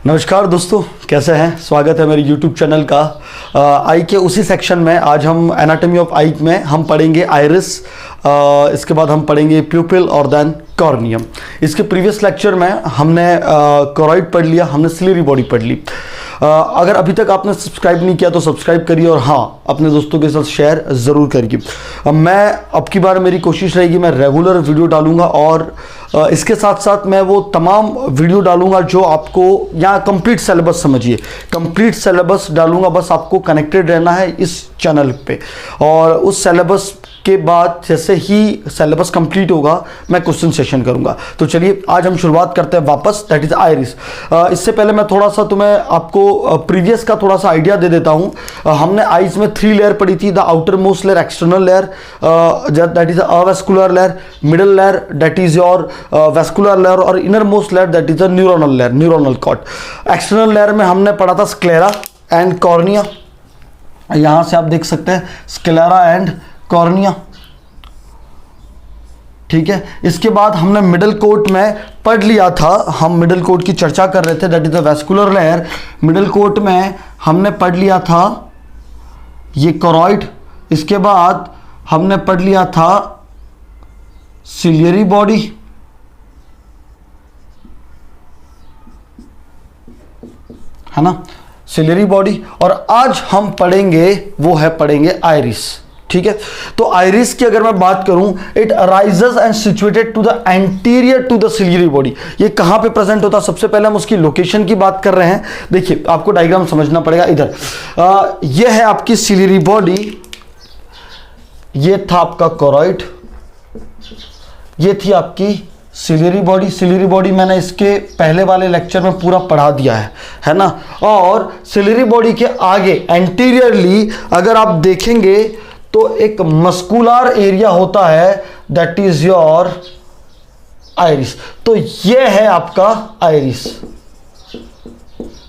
नमस्कार दोस्तों, कैसे हैं? स्वागत है मेरे YouTube चैनल का। आई के उसी सेक्शन में आज हम एनाटॉमी ऑफ आई में हम पढ़ेंगे आइरिस, इसके बाद हम पढ़ेंगे प्यूपिल और देन कॉर्नियम। इसके प्रीवियस लेक्चर में हमने कोरॉइड पढ़ लिया, हमने सिलियरी बॉडी पढ़ ली। अगर अभी तक आपने सब्सक्राइब नहीं किया तो सब्सक्राइब करिए और हाँ, अपने दोस्तों के साथ शेयर ज़रूर करिए। मैं अब की बार मेरी कोशिश रहेगी मैं रेगुलर वीडियो डालूंगा और इसके साथ साथ मैं वो तमाम वीडियो डालूंगा जो आपको यहाँ कंप्लीट सिलेबस समझिए, कंप्लीट सिलेबस डालूंगा। बस आपको कनेक्टेड रहना है इस चैनल पे और उस सिलेबस के बाद जैसे ही सिलेबस कंप्लीट होगा मैं क्वेश्चन सेशन करूंगा। तो चलिए आज हम शुरुआत करते हैं वापस, दैट इज आइरिस। इससे पहले मैं थोड़ा सा तुम्हें आपको प्रीवियस का थोड़ा सा आइडिया दे देता हूं। हमने आइज में 3 लेयर पढ़ी थी, the outer most layer, external layer that is avascular layer, middle layer that is your vascular layer और inner most layer that is the neuronal layer, neuronal cord. External layer में हमने पढ़ा था sclera and cornea, यहां से आप देख सकते हैं स्क्लेरा एंड कॉर्निया, ठीक है। इसके बाद हमने मिडल कोट में पढ़ लिया था, हम मिडल कोट की चर्चा कर रहे थे, that is the vascular layer. Middle coat में हमने पढ़ लिया था ये कोरॉइड, इसके बाद हमने पढ़ लिया था सिलियरी बॉडी, है ना, सिलियरी बॉडी। और आज हम पढ़ेंगे वो है पढ़ेंगे आइरिस, ठीक है। तो आइरिस की अगर मैं बात करूं, it arises and situated to the anterior to the ciliary body. ये कहां पे प्रेजेंट होता है? सबसे पहले हम उसकी लोकेशन की बात कर रहे हैं। देखिए आपको डायग्राम समझना पड़ेगा। इधर ये है आपकी सिलियरी बॉडी, ये था आपका कोरॉइड, ये थी आपकी सिलियरी बॉडी। सिलियरी बॉडी मैंने इसके पहले वाले लेक्चर में पूरा पढ़ा दिया है ना। और सिलियरी बॉडी के आगे एंटीरियरली अगर आप देखेंगे तो एक मस्कुलर एरिया होता है, दैट इज योर आइरिस। तो ये है आपका आइरिस,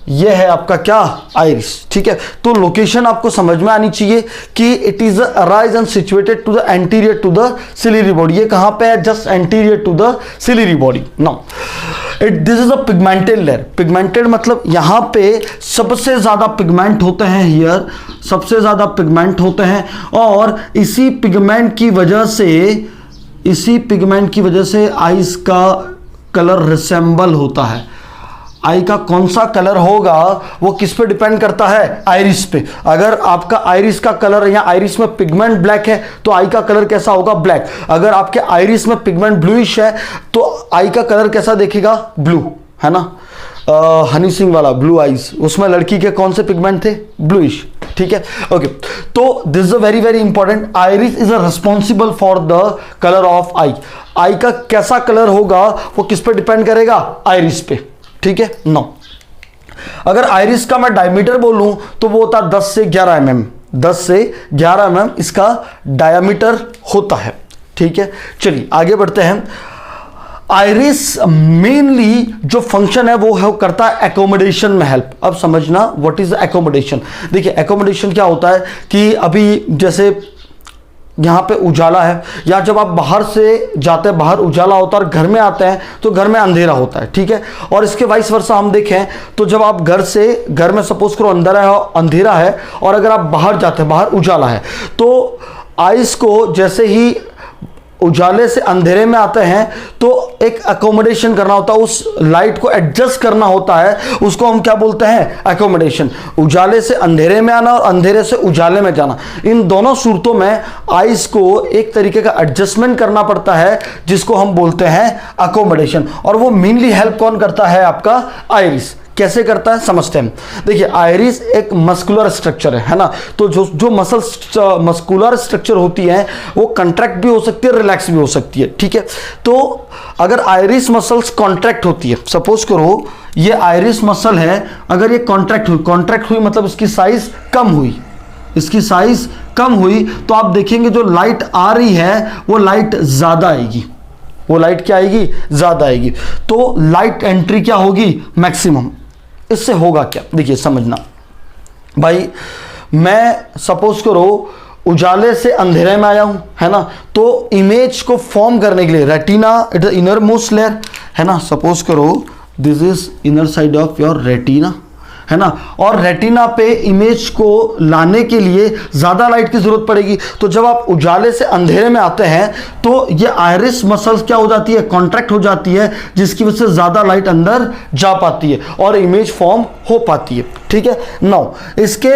ये है आपका क्या? आइरिस, ठीक है। तो लोकेशन आपको समझ में आनी चाहिए कि it is arise and situated to the anterior to the ciliary body. ये कहां पे है? Just anterior to the ciliary body. Now this is a pigmented layer. Pigmented मतलब यहां पे सबसे ज्यादा पिगमेंट होते हैं, हियर सबसे ज्यादा पिगमेंट होते हैं और इसी पिगमेंट की वजह से आइस का कलर रिसेंबल होता है। आई का कौन सा कलर होगा वो किस पे डिपेंड करता है? आइरिस पे। अगर आपका आइरिस का कलर या आइरिस में पिगमेंट ब्लैक है तो आई का कलर कैसा होगा? ब्लैक। अगर आपके आइरिस में पिगमेंट ब्लूइश है तो आई का कलर कैसा देखेगा? ब्लू, है ना। हनी सिंह वाला ब्लू आइज, उसमें लड़की के कौन से पिगमेंट थे? ब्लूइश, ठीक है। ओके, तो this is a very very important. Iris is a responsible for the colour of eye. Eye का कैसा कलर होगा वो किस पे डिपेंड करेगा? आइरिस पे, ठीक है। नो, अगर आइरिस का मैं डायमीटर बोलूं तो वो होता 10 से 11 mm, 10 से 11 mm इसका डायमीटर होता है, ठीक है। चलिए आगे बढ़ते हैं। आइरिस मेनली जो फंक्शन है वो है करता है एकोमोडेशन में हेल्प। अब समझना व्हाट इज एकोमोडेशन। देखिए एकोमोडेशन क्या होता है कि अभी जैसे यहाँ पे उजाला है, या जब आप बाहर से जाते हैं बाहर उजाला होता है और घर में आते हैं तो घर में अंधेरा होता है, ठीक है। और इसके वाइस वर्सा हम देखें तो जब आप घर में सपोज करो अंधेरा है और अगर आप बाहर जाते हैं बाहर उजाला है, तो आइस को जैसे ही उजाले से अंधेरे में आते हैं तो एक अकोमोडेशन करना होता है, उस लाइट को एडजस्ट करना होता है, उसको हम क्या बोलते हैं? अकोमोडेशन। उजाले से अंधेरे में आना और अंधेरे से उजाले में जाना, इन दोनों सूरतों में आइस को एक तरीके का एडजस्टमेंट करना पड़ता है जिसको हम बोलते हैं अकोमोडेशन। और वो मेनली हेल्प कौन करता है? आपका आइरिस। कैसे करता है समझते हैं। देखिए आइरिस एक मस्कुलर स्ट्रक्चर है ना। तो जो मस्कुलर स्ट्रक्चर होती है वो कंट्रैक्ट भी हो सकती है, रिलैक्स भी हो सकती है, ठीक है। तो अगर आइरिस मसल्स कॉन्ट्रैक्ट होती है, सपोज करो ये आइरिस मसल है, अगर ये कॉन्ट्रैक्ट हुई मतलब इसकी साइज कम हुई, तो आप देखेंगे जो लाइट आ रही है वो लाइट ज्यादा आएगी, वो लाइट क्या आएगी? ज्यादा आएगी। तो लाइट एंट्री क्या होगी? मैक्सिमम। इससे होगा क्या? देखिए समझना भाई, मैं सपोज करो उजाले से अंधेरे में आया हूं, है ना। तो इमेज को फॉर्म करने के लिए retina, it is inner most layer, है ना। सपोज करो this is inner side of your retina, है ना। और रेटिना पे इमेज को लाने के लिए ज़्यादा लाइट की ज़रूरत पड़ेगी। तो जब आप उजाले से अंधेरे में आते हैं तो ये आयरिस मसल्स क्या हो जाती है, कॉन्ट्रैक्ट हो जाती है, जिसकी वजह से ज़्यादा लाइट अंदर जा पाती है और इमेज फॉर्म हो पाती है। ठीक है। नाउ इसके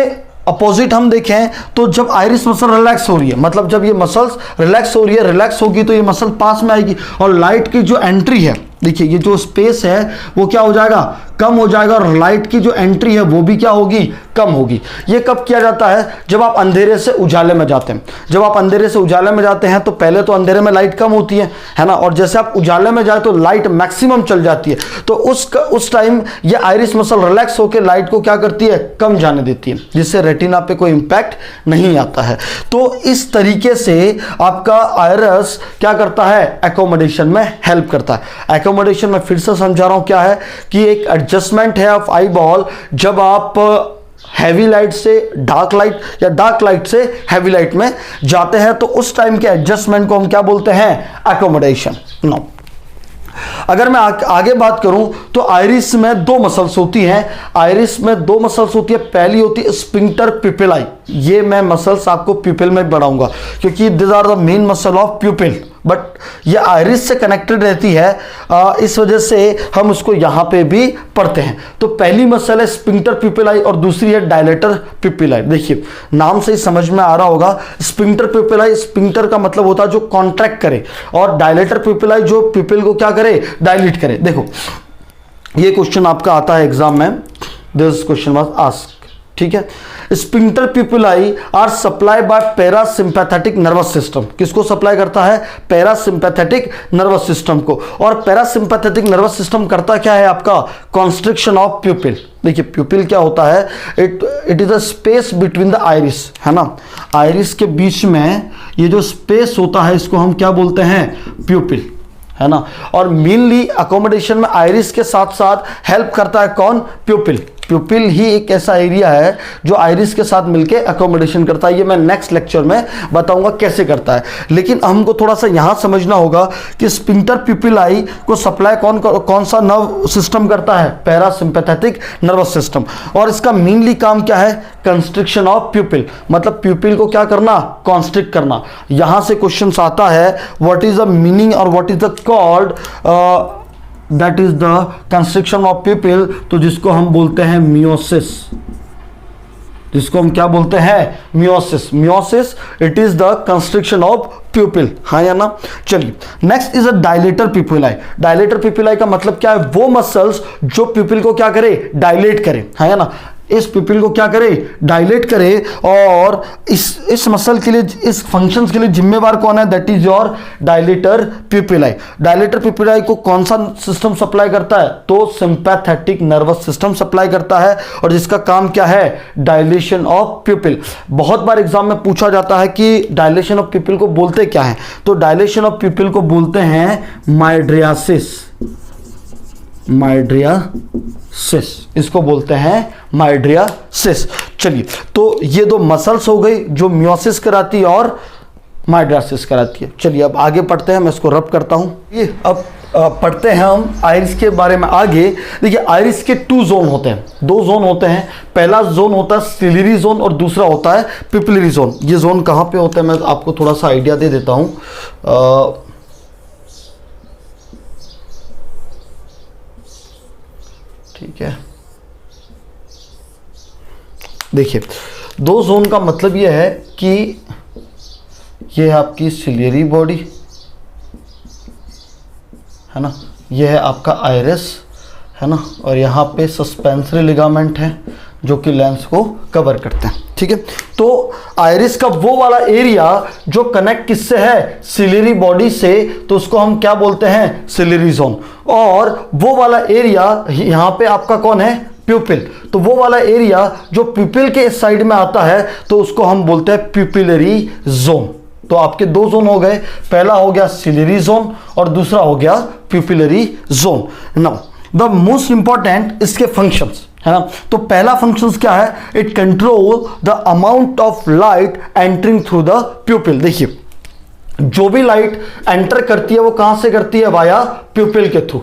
अपोजिट हम देखें तो जब आयरिस मसल रिलैक्स हो रही है, मतलब जब ये मसल्स रिलैक्स हो रही है, रिलैक्स होगी तो ये मसल पास में आएगी और लाइट की जो एंट्री है, देखिए ये जो स्पेस है वो क्या हो जाएगा, कम हो जाएगा और लाइट की जो एंट्री है वो भी क्या होगी, कम होगी। ये कब किया जाता है, जब आप अंधेरे से उजाले में जाते हैं। जब आप अंधेरे से उजाले में जाते हैं तो पहले तो अंधेरे में लाइट कम होती है ना, और जैसे आप उजाले में जाए तो लाइट मैक्सिमम चल जाती है। तो उस टाइम ये आयरिस मसल रिलैक्स होकर लाइट को क्या करती है, कम जाने देती है, जिससे रेटिना पे कोई इंपैक्ट नहीं आता है। तो इस तरीके से आपका आयरिस क्या करता है, एकोमोडेशन में हेल्प करता है। एकोमोडेशन में फिर से समझा रहा हूं क्या है कि एक एडजस्टमेंट है ऑफ आई बॉल। जब आप हैवी लाइट से डार्क लाइट या डार्क लाइट से हैवी लाइट में जाते हैं तो उस टाइम के एडजस्टमेंट को हम क्या बोलते हैं, एकोमोडेशन। नो, अगर मैं आगे बात करूं तो आइरिस में दो मसल्स होती हैं। आइरिस में दो मसल्स होती है, पहली होती है स्फिंक्टर पिपिलाई। ये मैं मसल्स आपको प्यूपिल में बढ़ाऊंगा क्योंकि this are the main muscle of pupil, but ये आइरिस से कनेक्टेड रहती है, इस वजह से हम उसको यहां पे भी पढ़ते हैं। तो पहली मसल है स्फिंक्टर पिपिलाई और दूसरी है डायलेटर पिपिलाई। देखिए नाम से ही समझ में आ रहा होगा, स्फिंक्टर पिपिलाई, स्फिंक्टर का मतलब होता है जो कॉन्ट्रैक्ट करे, और डायलेटर पिपिलाई जो पिपिल को क्या करे, डायलेट करे। देखो ये क्वेश्चन आपका आता है एग्जाम में, दिस क्वेश्चन वाज आस्क्ड, ठीक है। Sphincter pupillae are supply by parasympathetic nervous system. किसको सप्लाई करता है, पैरासिम्पैथेटिक नर्वस सिस्टम को। और पैरासिम्पैथेटिक नर्वस सिस्टम करता क्या है आपका, कॉन्स्ट्रिक्शन ऑफ प्यूपिल। देखिए प्यूपिल क्या होता है, it is a space between the iris, है ना। आइरिस के बीच में ये जो स्पेस होता है इसको हम क्या बोलते हैं, प्यूपिल, है ना। और मेनली अकोमोडेशन में आइरिस के साथ साथ हेल्प करता है कौन, प्यूपिल। प्यूपिल ही एक ऐसा एरिया है जो आइरिस के साथ मिलके अकोमोडेशन करता है। ये मैं नेक्स्ट लेक्चर में बताऊंगा कैसे करता है, लेकिन हमको थोड़ा सा यहां समझना होगा कि स्फिंक्टर पिपिलाई को सप्लाई कौन सा नर्व सिस्टम करता है, पैरासिम्पैथेटिक नर्वस सिस्टम। और इसका मेनली काम क्या है, कंस्ट्रिक्शन ऑफ प्यूपिल, मतलब प्यूपिल को क्या करना, कॉन्स्ट्रिक्ट करना। यहां से क्वेश्चन आता है व्हाट इज द मीनिंग और what is the called that is the constriction of प्यूपिल, तो जिसको हम बोलते हैं मियोसिस, जिसको हम क्या बोलते हैं, miosis. Miosis it is the constriction of pupil, हाँ या ना। चलिए next is a dilator pupillae. Dilator pupillae का मतलब क्या है, वो मसल्स जो प्यूपिल को क्या करे, डायलेट करे, हाँ या ना। इस पिपिल को क्या करे, डायलेट करे। और इस मसल के लिए, इस फंक्शंस के लिए जिम्मेवार कौन है, that is your dilator pupillae. Dilator pupillae को कौन सा सिस्टम सप्लाई करता है, तो सिंपैथेटिक नर्वस सिस्टम सप्लाई करता है, और जिसका काम क्या है, डायलेशन ऑफ प्यूपिल। बहुत बार एग्जाम में पूछा जाता है कि डायलेशन ऑफ प्यूपिल को बोलते क्या है, तो डायलेशन ऑफ प्यूपिल को बोलते हैं माइड्रियासिस। माइड्रियासिस, इसको बोलते हैं माइड्रियासिस। चलिए तो ये दो मसल्स हो गई जो मियोसिस कराती है और माइड्रियासिस कराती है। चलिए अब आगे पढ़ते हैं, मैं इसको रब करता हूं। ये अब पढ़ते हैं हम आइरिस के बारे में आगे। देखिए आइरिस के 2 जोन होते हैं, 2 जोन होते हैं। पहला जोन होता है सिलियरी जोन और दूसरा होता है पिपिलरी जोन। ये जोन कहाँ पे होता है मैं आपको थोड़ा सा आइडिया दे देता हूँ। ठीक है, देखिए 2 जोन का मतलब यह है कि ये है आपकी सिलियरी बॉडी, है ना, यह है आपका आइरिस, है ना, और यहाँ पे सस्पेंसरी लिगामेंट है जो कि लेंस को कवर करते हैं। ठीक है, तो आइरिस का वो वाला एरिया जो कनेक्ट किससे है, सिलियरी बॉडी से, तो उसको हम क्या बोलते हैं, सिलियरी जोन। और वो वाला एरिया यहाँ पे आपका कौन है, प्यूपिल। तो वो वाला एरिया जो प्यूपिल के इस साइड में आता है तो उसको हम बोलते हैं प्यूपिलरी जोन। तो आपके 2 जोन हो गए, पहला हो गया सिलियरी जोन और दूसरा हो गया pupillary zone. Now the most important इसके फंक्शंस, है ना। तो पहला फंक्शंस क्या है, it control the amount of light entering through the प्यूपिल। देखिए जो भी लाइट एंटर करती है वो कहां से करती है, वाया प्यूपिल के थ्रू,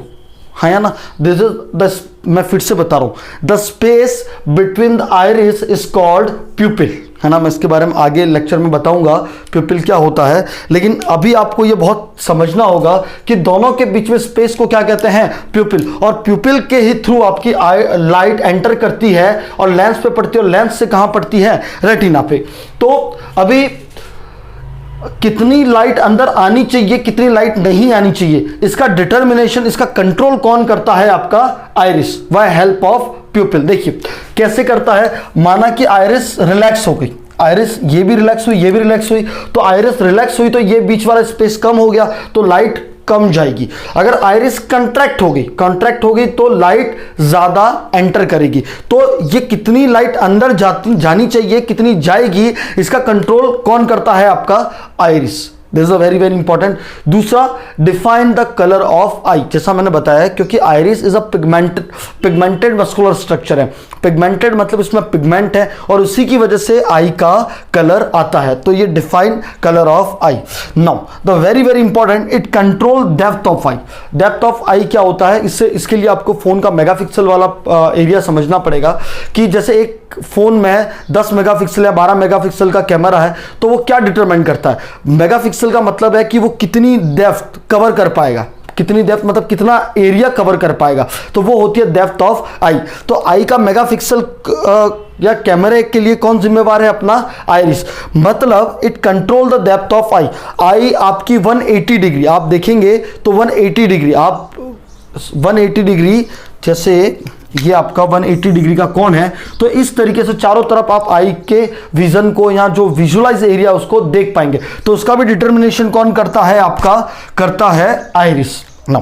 हाँ या ना, दिस इज द, मैं फिर से बता रहा हूं, the space between the iris is called प्यूपिल, है ना। मैं इसके बारे में आगे लेक्चर में बताऊंगा प्यूपिल क्या होता है, लेकिन अभी आपको ये बहुत समझना होगा कि दोनों के बीच में स्पेस को क्या कहते हैं, प्यूपिल। और प्यूपिल के ही थ्रू आपकी लाइट एंटर करती है और लेंस पे पड़ती है, और लेंस से कहां पड़ती है, रेटिना पे। तो अभी कितनी लाइट अंदर आनी चाहिए, कितनी लाइट नहीं आनी चाहिए, इसका डिटर्मिनेशन, इसका कंट्रोल कौन करता है, आपका iris, by help of pupil. देखिए कैसे करता है, माना कि आइरिस रिलैक्स हो गई, आइरिस ये भी रिलैक्स हुई, ये भी रिलैक्स हुई, तो आइरिस रिलैक्स हुई तो ये बीच वाला स्पेस कम हो गया, तो लाइट कम जाएगी। अगर आइरिस कंट्रैक्ट हो गई तो लाइट ज्यादा एंटर करेगी। तो ये कितनी लाइट अंदर जानी चाहिए, कितनी जाएगी, इसका कंट्रोल कौन करता है, आपका iris. This is a very very important. दूसरा, डिफाइन द कलर ऑफ आई। जैसा मैंने बताया, क्योंकि iris is a pigmented muscular structure है। पिगमेंटेड मतलब इसमें पिगमेंट है और उसी की वजह से आई का कलर आता है। तो ये define colour of eye. Now the very very important, it control depth of eye. Depth of eye क्या होता है, इसके लिए आपको फोन का मेगापिक्सल वाला एरिया समझना पड़ेगा कि जैसे एक फोन में 10 मेगापिक्सल या 12 मेगापिक्सल का कैमरा है, तो वो क्या डिटरमाइन करता है, मेगापिक्सल का मतलब है कि वो कितनी डेप्थ कवर कर पाएगा, कितनी डेप्थ मतलब कितना एरिया कवर कर पाएगा, तो वो होती है डेप्थ ऑफ आई। तो आई का मेगापिक्सल या कैमरे के लिए कौन जिम्मेवार है, अपना आइरिस। मतलब it control the depth of eye. Eye आपकी 180 डिग्री, आप देखेंगे तो 180 डिग्री, आप 180 डिग्री, जैसे ये आपका 180 डिग्री का कोण है, तो इस तरीके से चारों तरफ आप आई के विजन को, यहाँ जो विजुअलाइज एरिया उसको देख पाएंगे। तो उसका भी डिटर्मिनेशन कौन करता है, आपका करता है आइरिस। ना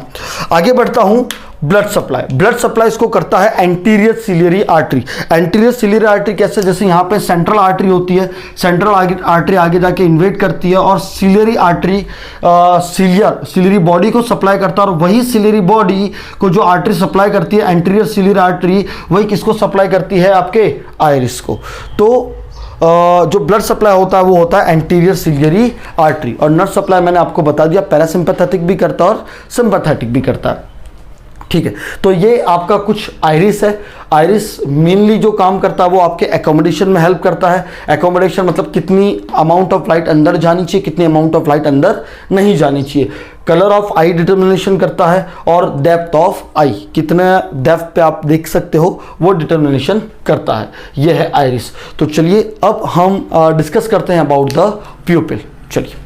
आगे बढ़ता हूं, ब्लड सप्लाई। ब्लड सप्लाई इसको करता है anterior ciliary artery. Anterior ciliary artery कैसे, जैसे यहाँ पे सेंट्रल आर्टरी होती है, सेंट्रल आर्टरी आगे जाके इन्वेट करती है और सिलियरी आर्टरी सिलियरी बॉडी को सप्लाई करता है, और वही सिलियरी बॉडी को जो आर्टरी सप्लाई करती है, एंटीरियर सिलियरी आर्टरी, वही किसको सप्लाई करती है, आपके आइरिस को। तो जो ब्लड सप्लाई होता है वो होता है एंटीरियर सिलियरी आर्टरी। और नर्व सप्लाई मैंने आपको बता दिया, पैरासिम्पैथेटिक भी करता है और सिंपैथेटिक भी करता है, ठीक है। तो ये आपका कुछ आइरिस है। आइरिस मेनली जो काम करता है वो आपके एकोमोडेशन में हेल्प करता है। एकोमोडेशन मतलब कितनी अमाउंट ऑफ लाइट अंदर जानी चाहिए, कितनी अमाउंट ऑफ लाइट अंदर नहीं जानी चाहिए। कलर ऑफ आई डिटर्मिनेशन करता है, और डेप्थ ऑफ आई, कितने डेप्थ पे आप देख सकते हो, वो डिटर्मिनेशन करता है। ये है आइरिस। तो चलिए अब हम डिस्कस करते हैं अबाउट द प्यूपिल। चलिए